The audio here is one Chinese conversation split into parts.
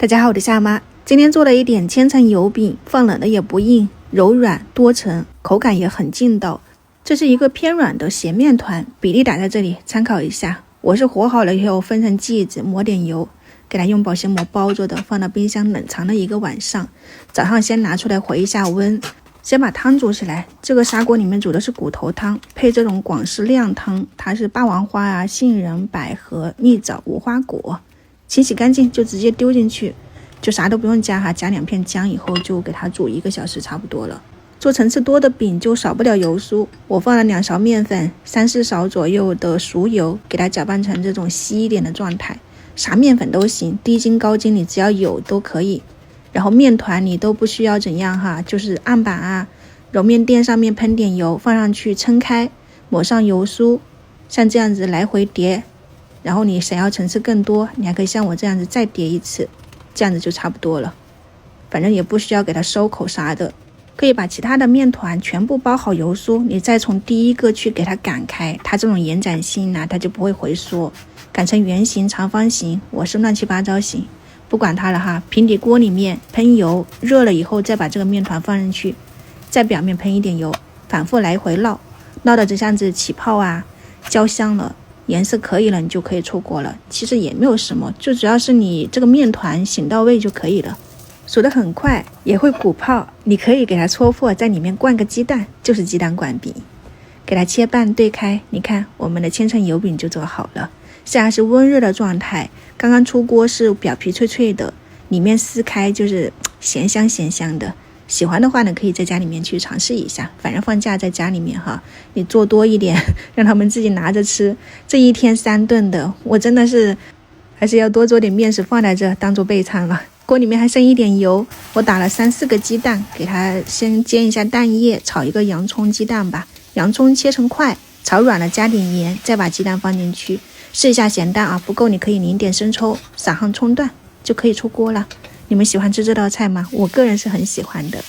大家好，我是夏妈。今天做了一点千层油饼，放冷了也不硬，柔软多层，口感也很劲道。这是一个偏软的咸面团，比例打在这里参考一下。我是和好了以后分成剂子，抹点油，给它用保鲜膜包着的，放到冰箱冷藏了一个晚上。早上先拿出来回一下温，先把汤煮起来。这个砂锅里面煮的是骨头汤，配这种广式靓汤，它是霸王花啊、杏仁、百合、蜜枣、无花果。清洗干净就直接丢进去，就啥都不用加哈，加2片姜以后就给它煮1个小时差不多了。做层次多的饼就少不了油酥，我放了2勺面粉，3-4勺左右的熟油，给它搅拌成这种稀一点的状态。啥面粉都行，低筋高筋你只要有都可以。然后面团你都不需要怎样哈，就是案板啊，揉面垫上面喷点油，放上去撑开，抹上油酥，像这样子来回叠。然后你想要层次更多，你还可以像我这样子再叠一次，这样子就差不多了。反正也不需要给它收口啥的，可以把其他的面团全部包好油酥，你再从第一个去给它擀开，它这种延展性它就不会回缩。擀成圆形、长方形，我是乱七八糟形，不管它了哈。平底锅里面喷油，热了以后再把这个面团放进去，在表面喷一点油，反复来回烙，烙的这样子起泡啊，焦香了。颜色可以了，你就可以出锅了。其实也没有什么，就只要是你这个面团醒到位就可以了。熟得很快，也会鼓泡，你可以给它戳破，在里面灌个鸡蛋，就是鸡蛋管饼。给它切半对开，你看我们的千层油饼就做好了。现在是温热的状态，刚刚出锅是表皮脆脆的，里面撕开就是咸香咸香的。喜欢的话呢，可以在家里面去尝试一下，反正放假在家里面哈，你做多一点，让他们自己拿着吃。这一天3顿的，我真的是还是要多做点面食放在这当做备餐了。锅里面还剩一点油，我打了3-4个鸡蛋，给它先煎一下蛋液，炒一个洋葱鸡蛋吧。洋葱切成块，炒软了加点盐，再把鸡蛋放进去，试一下咸淡啊，不够你可以淋点生抽，撒上葱段，就可以出锅了。你们喜欢吃这道菜吗？我个人是很喜欢的。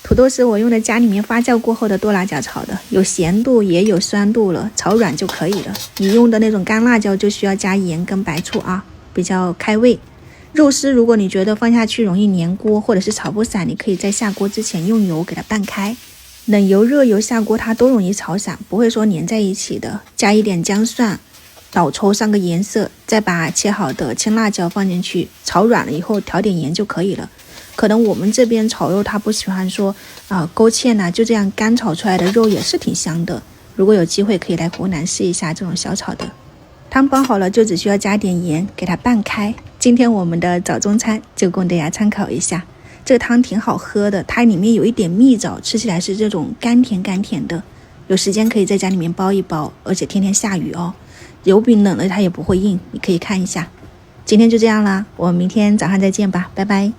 土豆丝我用的家里面发酵过后的剁辣椒炒的，有咸度也有酸度了，炒软就可以了。你用的那种干辣椒就需要加盐跟白醋啊，比较开胃。肉丝如果你觉得放下去容易粘锅或者是炒不散，你可以在下锅之前用油给它拌开，冷油热油下锅它都容易炒散，不会说粘在一起的。加一点姜蒜老抽上个颜色，再把切好的青辣椒放进去，炒软了以后调点盐就可以了。可能我们这边炒肉他不喜欢说勾芡就这样干炒出来的肉也是挺香的。如果有机会可以来湖南试一下这种小炒的。汤煲好了就只需要加点盐给它拌开。今天我们的早中餐就供大家参考一下。这个汤挺好喝的，它里面有一点蜜枣，吃起来是这种甘甜甘甜的。有时间可以在家里面包一包，而且天天下雨哦，油饼冷了它也不会硬，你可以看一下。今天就这样啦，我们明天早上再见吧，拜拜。